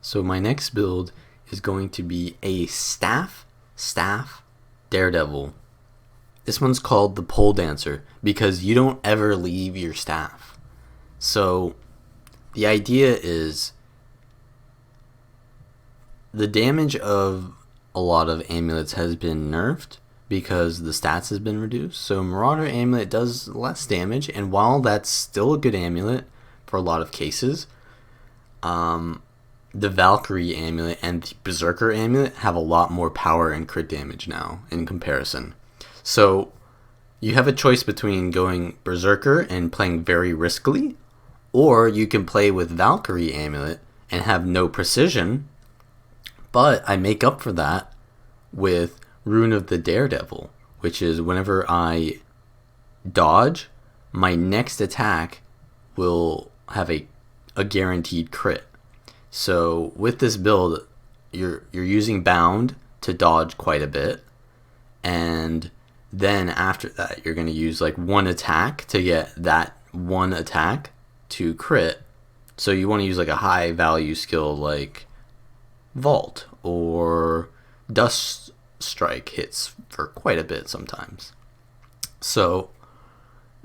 So my next build is going to be a staff Daredevil. This one's called the pole dancer because you don't ever leave your staff. So the idea is the damage of a lot of amulets has been nerfed because the stats has been reduced. So Marauder Amulet does less damage, and while that's still a good amulet for a lot of cases, the Valkyrie amulet and the Berserker amulet have a lot more power and crit damage now in comparison. So you have a choice between going Berserker and playing very riskily, or you can play with Valkyrie amulet and have no precision, but I make up for that with Rune of the Daredevil, which is whenever I dodge, my next attack will have a guaranteed crit. So with this build, you're using Bound to dodge quite a bit, and then after that you're going to use like one attack to get that one attack to crit. So you want to use like a high value skill like Vault or Dust Strike hits for quite a bit sometimes. So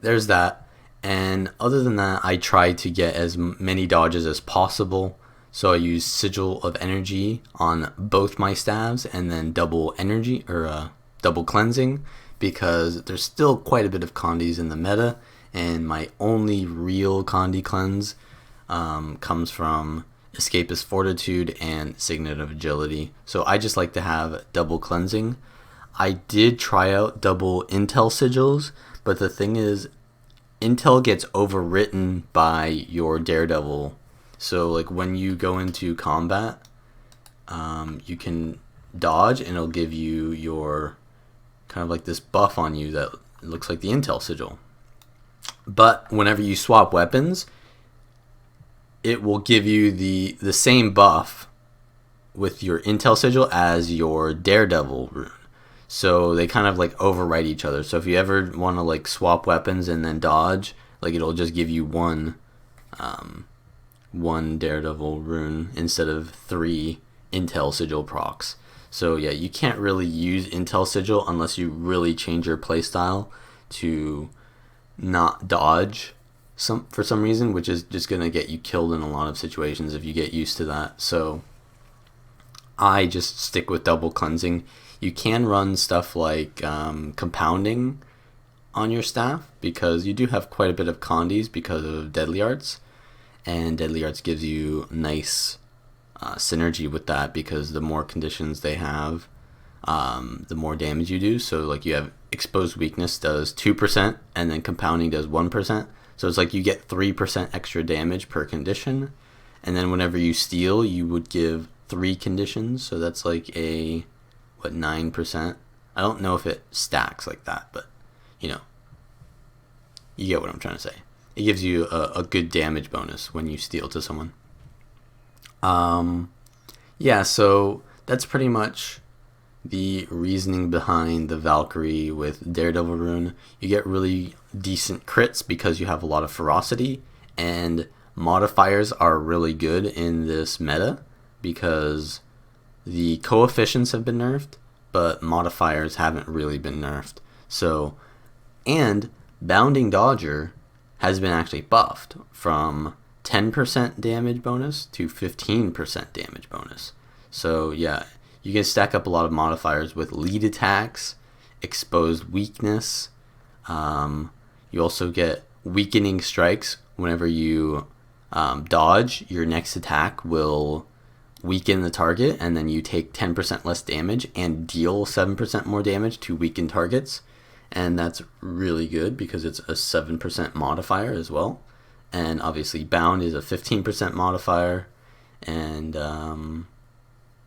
there's that. And other than that, I try to get as many dodges as possible. So I use Sigil of Energy on both my staves and then double energy or double cleansing, because there's still quite a bit of condies in the meta, and my only real condi cleanse comes from Escapist Fortitude and Signet of Agility. So I just like to have double cleansing. I did try out double Intel Sigils, but the thing is, Intel gets overwritten by your Daredevil. So like when you go into combat, you can dodge and it'll give you your kind of like this buff on you that looks like the Intel Sigil. But whenever you swap weapons, it will give you the same buff with your Intel Sigil as your Daredevil rune. So they kind of like overwrite each other. So if you ever want to like swap weapons and then dodge, like it'll just give you one Daredevil rune instead of 3 Intel Sigil procs. So yeah, you can't really use Intel Sigil unless you really change your playstyle to not dodge for some reason, which is just going to get you killed in a lot of situations if you get used to that. So I just stick with double cleansing. You can run stuff like compounding on your staff because you do have quite a bit of condies because of Deadly Arts, and Deadly Arts gives you nice synergy with that because the more conditions they have, the more damage you do. So like you have Exposed Weakness does 2% and then Compounding does 1%. So it's like you get 3% extra damage per condition, and then whenever you steal, you would give 3 conditions. So that's like a 9%. I don't know if it stacks like that, but you know, you get what I'm trying to say. It gives you a good damage bonus when you steal to someone. Yeah, so that's pretty much the reasoning behind the Valkyrie with Daredevil rune. You get really decent crits because you have a lot of ferocity, and modifiers are really good in this meta because the coefficients have been nerfed, but modifiers haven't really been nerfed. So, and Bounding Dodger has been actually buffed from 10% damage bonus to 15% damage bonus. So yeah, you can stack up a lot of modifiers with lead attacks, Exposed Weakness. You also get Weakening Strikes. Whenever you dodge, your next attack will weaken the target, and then you take 10% less damage and deal 7% more damage to weaken targets. And that's really good because it's a 7% modifier as well. And obviously Bound is a 15% modifier. And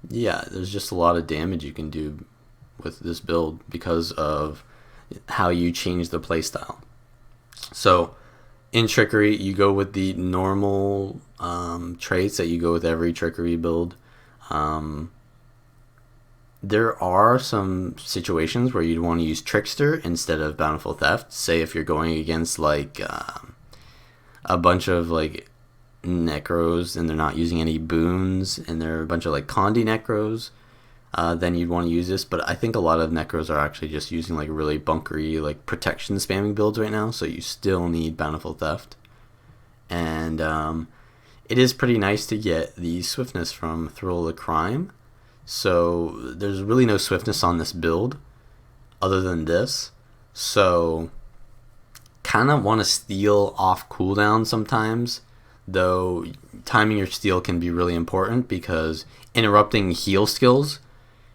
yeah, there's just a lot of damage you can do with this build because of how you change the playstyle. So in Trickery, you go with the normal traits that you go with every Trickery build. There are some situations where you'd want to use Trickster instead of Bountiful Theft. Say if you're going against like a bunch of like necros and they're not using any boons and they're a bunch of like Condi necros, then you'd want to use this. But I think a lot of necros are actually just using like really bunkery, like protection spamming builds right now, so you still need Bountiful Theft. And it is pretty nice to get the swiftness from Thrill of Crime. So there's really no swiftness on this build other than this. So kind of want to steal off cooldown sometimes, though timing your steal can be really important because interrupting heal skills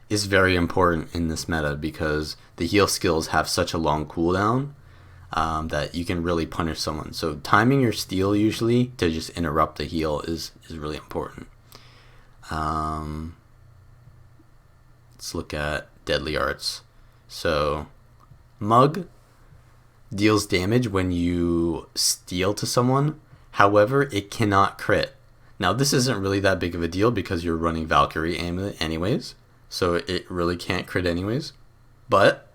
is very important in this meta because the heal skills have such a long cooldown that you can really punish someone. So timing your steal usually to just interrupt the heal is really important. Let's look at Deadly Arts. So Mug deals damage when you steal to someone. However, it cannot crit. Now, this isn't really that big of a deal because you're running Valkyrie amulet anyways, so it really can't crit anyways. But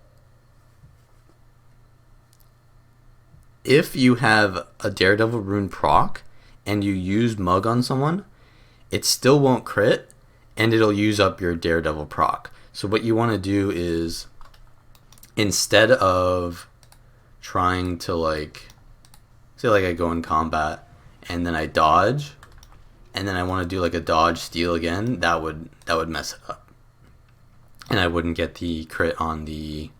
if you have a Daredevil rune proc and you use Mug on someone, it still won't crit and it'll use up your Daredevil proc. So what you want to do is, instead of trying to like, say like I go in combat and then I dodge and then I want to do like a dodge steal again, that would mess it up. And I wouldn't get the crit on the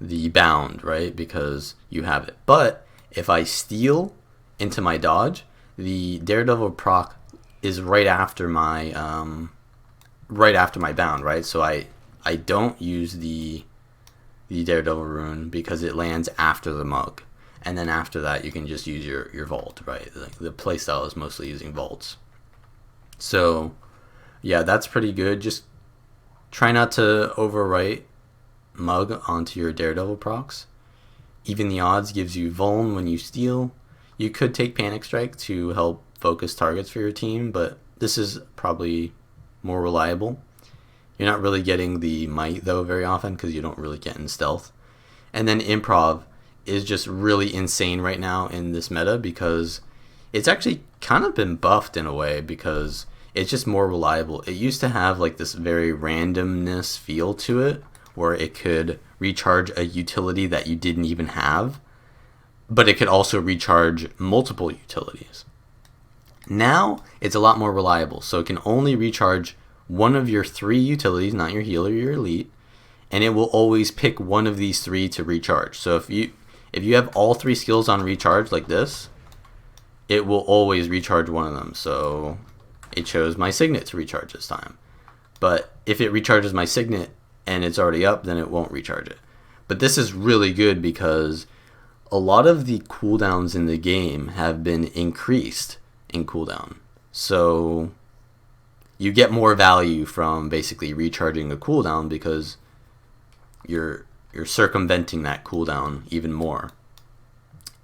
bound, right? Because you have it. But if I steal into my dodge, the Daredevil proc is right after my bound, right? So I don't use the Daredevil rune because it lands after the Mug. And then after that you can just use your vault, right? Like the playstyle is mostly using vaults. So yeah, that's pretty good. Just try not to overwrite Mug onto your Daredevil procs. Even the odds gives you Vuln when you steal. You could take Panic Strike to help focus targets for your team, but this is probably more reliable. You're not really getting the Might though very often because you don't really get in stealth. And then Improv is just really insane right now in this meta because it's actually kind of been buffed in a way because it's just more reliable. It used to have like this very randomness feel to it where it could recharge a utility that you didn't even have, but it could also recharge multiple utilities. Now it's a lot more reliable, so it can only recharge one of your 3 utilities, not your healer or your elite, and it will always pick one of these 3 to recharge. So if you have all 3 skills on recharge like this, it will always recharge one of them. So it chose my Signet to recharge this time. But if it recharges my Signet and it's already up, then it won't recharge it. But this is really good because a lot of the cooldowns in the game have been increased in cooldown. So you get more value from basically recharging a cooldown because you're circumventing that cooldown even more.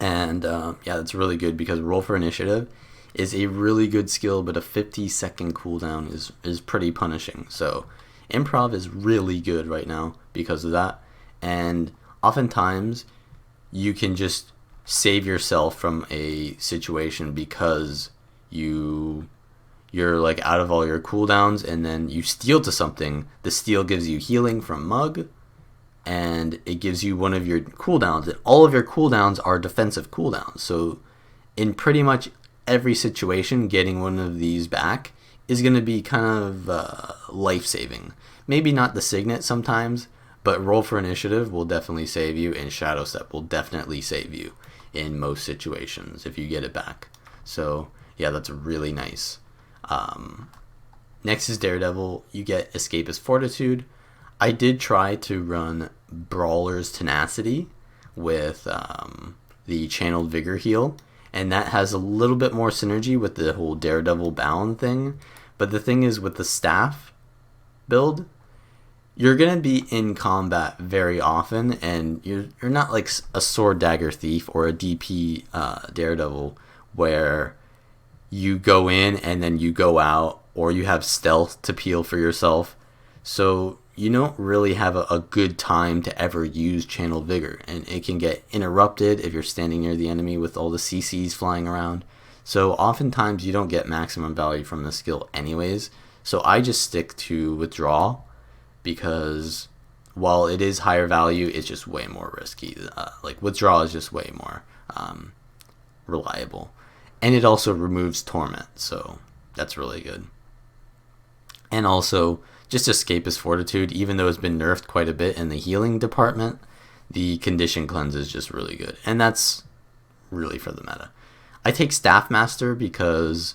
And yeah, that's really good because Roll for Initiative is a really good skill, but a 50-second cooldown is pretty punishing. So Improv is really good right now because of that. And oftentimes you can just save yourself from a situation because you're like out of all your cooldowns and then you steal to something. The steal gives you healing from Mug and it gives you one of your cooldowns, and all of your cooldowns are defensive cooldowns. So in pretty much every situation, getting one of these back is going to be kind of life-saving. Maybe not the Signet sometimes, but Roll for Initiative will definitely save you, and Shadow Step will definitely save you in most situations if you get it back. So yeah, that's really nice. Next is Daredevil. You get Escapist Fortitude. I did try to run Brawler's Tenacity with the Channeled Vigor heal, and that has a little bit more synergy with the whole Daredevil bound thing. But the thing is, with the staff build, you're going to be in combat very often, and you're not like a Sword Dagger Thief or a DP Daredevil where you go in and then you go out, or you have stealth to peel for yourself. So you don't really have a good time to ever use Channel Vigor, and it can get interrupted if you're standing near the enemy with all the CCs flying around. So oftentimes you don't get maximum value from the skill anyways. So I just stick to withdraw because while it is higher value, it's just way more risky. Like withdraw is just way more reliable. And it also removes torment, so that's really good. And also, just Escapist Fortitude, even though it's been nerfed quite a bit in the healing department, the Condition Cleanse is just really good. And that's really for the meta. I take Staff Master because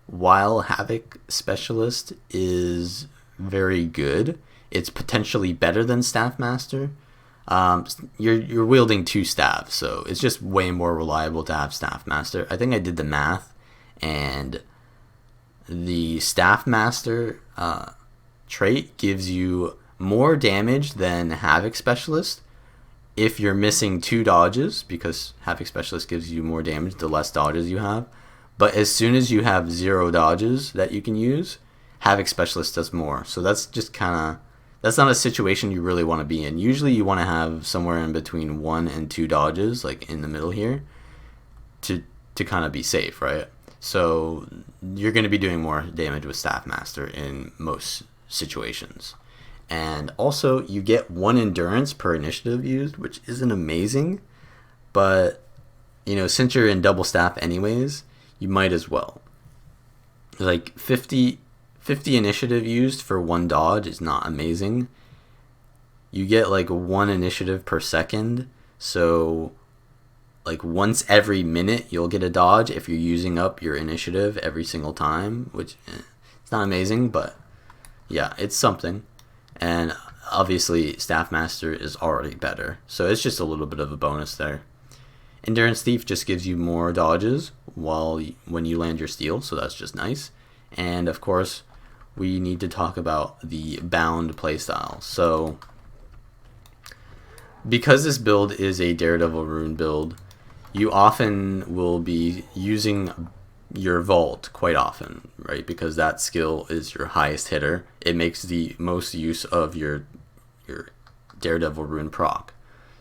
while Havoc Specialist is very good, it's potentially better than Staff Master. You're wielding 2 staves, so it's just way more reliable to have Staff Master. I think I did the math, and the Staff Master trait gives you more damage than Havoc Specialist if you're missing 2 dodges, because Havoc Specialist gives you more damage the less dodges you have. But as soon as you have 0 dodges that you can use, Havoc Specialist does more. So that's just kind of, that's not a situation you really want to be in. Usually you want to have somewhere in between 1 and 2 dodges, like in the middle here, to kind of be safe, right? So you're going to be doing more damage with Staff Master in most situations. And also you get 1 endurance per initiative used, which isn't amazing, but you know, since you're in double staff anyways, you might as well. Like 50 initiative used for 1 dodge is not amazing. You get like 1 initiative per second, so like once every minute you'll get a dodge if you're using up your initiative every single time, which it's not amazing, but yeah, it's something. And obviously Staff Master is already better, so it's just a little bit of a bonus there. Endurance Thief just gives you more dodges when you land your steal, so that's just nice. And of course, we need to talk about the bound playstyle. So because this build is a Daredevil Rune build, you often will be using your Vault quite often, right? Because that skill is your highest hitter. It makes the most use of your Daredevil Rune proc.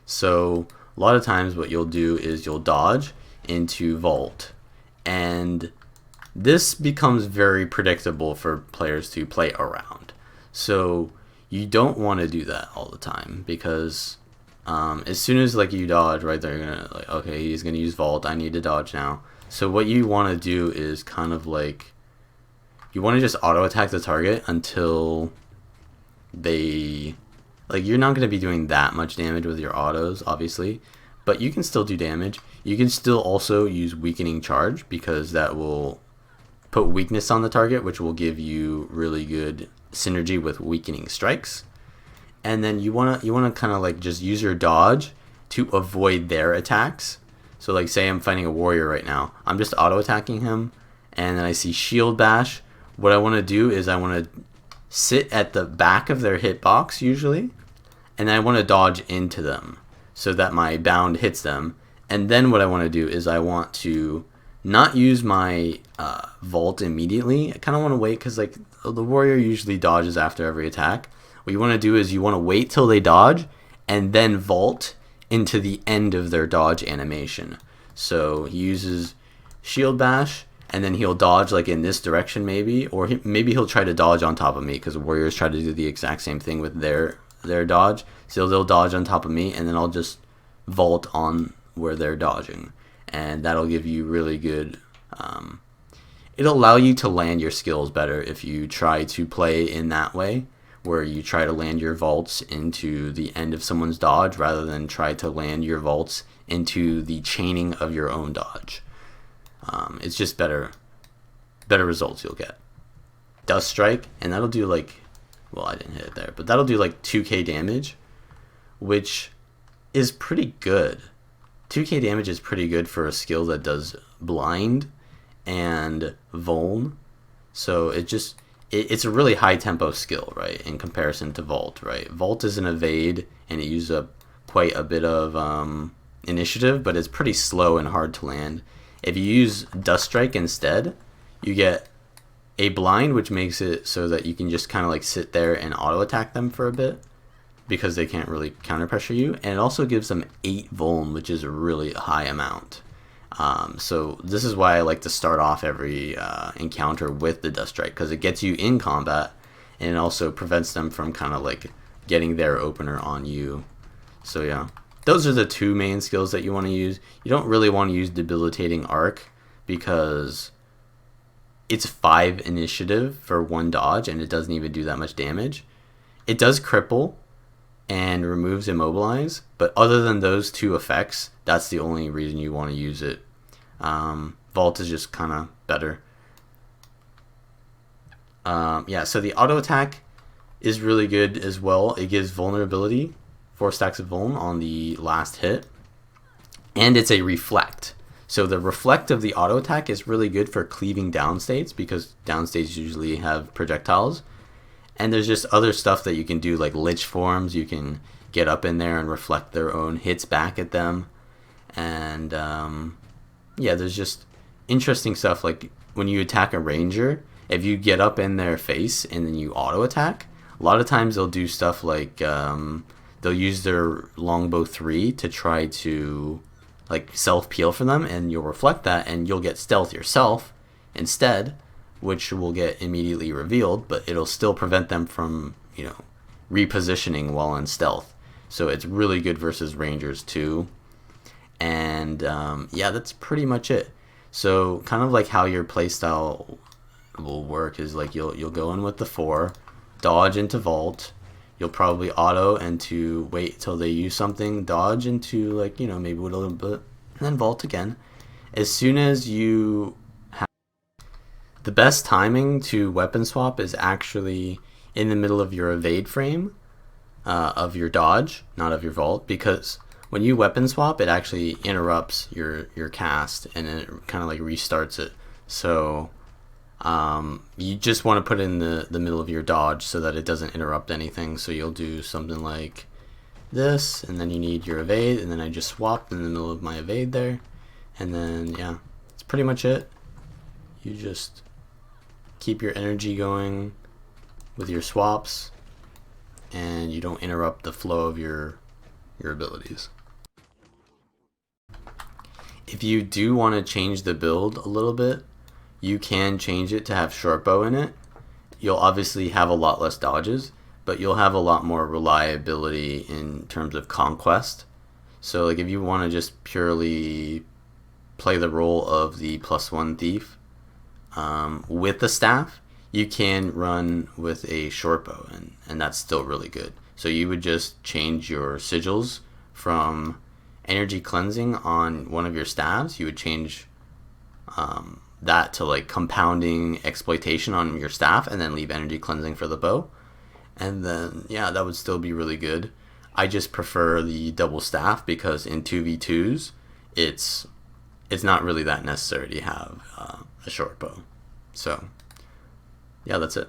So a lot of times what you'll do is you'll dodge into Vault, and this becomes very predictable for players to play around. So you don't want to do that all the time, because as soon as like you dodge, right, they're gonna like, okay, he's gonna use Vault, I need to dodge now. So what you want to do is kind of like, you want to just auto attack the target until they, like, you're not going to be doing that much damage with your autos, obviously, but you can still do damage. You can still also use Weakening Charge, because that will put weakness on the target, which will give you really good synergy with Weakening Strikes. And then you want to kind of like just use your dodge to avoid their attacks. So like say I'm fighting a warrior right now, I'm just auto attacking him, and then I see Shield Bash. What I want to do is I want to sit at the back of their hitbox usually, and I want to dodge into them so that my bound hits them. And then what I want to do is I want to not use my Vault immediately. I kind of want to wait, because like the warrior usually dodges after every attack. What you want to do is you want to wait till they dodge and then Vault into the end of their dodge animation. So he uses Shield Bash, and then he'll dodge like in this direction maybe, or maybe he'll try to dodge on top of me, because warriors try to do the exact same thing with their dodge. So they'll dodge on top of me, and then I'll just Vault on where they're dodging, and that'll give you really good, it'll allow you to land your skills better if you try to play in that way, where you try to land your vaults into the end of someone's dodge rather than try to land your vaults into the chaining of your own dodge. It's just better results you'll get. Dust Strike, and that'll do like, well, I didn't hit it there, but that'll do like 2k damage, which is pretty good. 2k damage is pretty good for a skill that does blind and vuln. So it's a really high tempo skill, right, in comparison to Vault, right? Vault is an evade, and it uses up quite a bit of initiative, but it's pretty slow and hard to land. If you use Dust Strike instead, you get a blind, which makes it so that you can just kind of like sit there and auto attack them for a bit, because they can't really counter pressure you, and it also gives them 8 vuln, which is a really high amount. So this is why I like to start off every encounter with the Dust Strike, because it gets you in combat and it also prevents them from kind of like getting their opener on you. So yeah, those are the two main skills that you want to use. You don't really want to use Debilitating Arc because it's 5 initiative for 1 dodge and it doesn't even do that much damage. It does cripple and removes Immobilize, but other than those 2 effects, that's the only reason you want to use it. Vault is just kind of better. Yeah, so the auto attack is really good as well. It gives vulnerability, 4 stacks of vuln on the last hit, and it's a reflect. So the reflect of the auto attack is really good for cleaving down states, because down states usually have projectiles. And there's just other stuff that you can do, like lich forms. You can get up in there and reflect their own hits back at them. And yeah, there's just interesting stuff, like when you attack a ranger, if you get up in their face and then you auto attack, a lot of times they'll do stuff like they'll use their longbow 3 to try to like self peel for them, and you'll reflect that and you'll get stealth yourself instead, which will get immediately revealed, but it'll still prevent them from, you know, repositioning while in stealth. So it's really good versus rangers too. And yeah, that's pretty much it. So kind of like how your playstyle will work is like you'll go in with the 4, dodge into vault. You'll probably auto into wait till they use something, dodge into like, you know, maybe with a little bit, and then vault again. As soon as you have the best timing to weapon swap is actually in the middle of your evade frame of your dodge, not of your vault, because when you weapon swap, it actually interrupts your cast and it kind of like restarts it. So you just want to put it in the middle of your dodge so that it doesn't interrupt anything. So you'll do something like this, and then you need your evade, and then I just swapped in the middle of my evade there, and then yeah, that's pretty much it. You just keep your energy going with your swaps, and you don't interrupt the flow of your abilities. If you do want to change the build a little bit, you can change it to have shortbow in it. You'll obviously have a lot less dodges, but you'll have a lot more reliability in terms of conquest. So like if you want to just purely play the role of the +1 thief with the staff, you can run with a shortbow, and that's still really good. So you would just change your sigils from energy cleansing on one of your staves. You would change that to like compounding exploitation on your staff, and then leave energy cleansing for the bow. And then yeah, that would still be really good. I just prefer the double staff because in 2v2s it's not really that necessary to have a short bow. So yeah, that's it.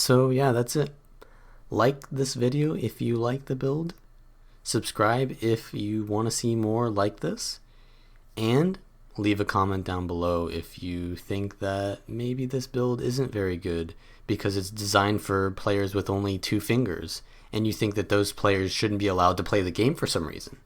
So yeah, that's it. Like this video if you like the build. Subscribe if you want to see more like this. And leave a comment down below if you think that maybe this build isn't very good because it's designed for players with only 2 fingers, and you think that those players shouldn't be allowed to play the game for some reason.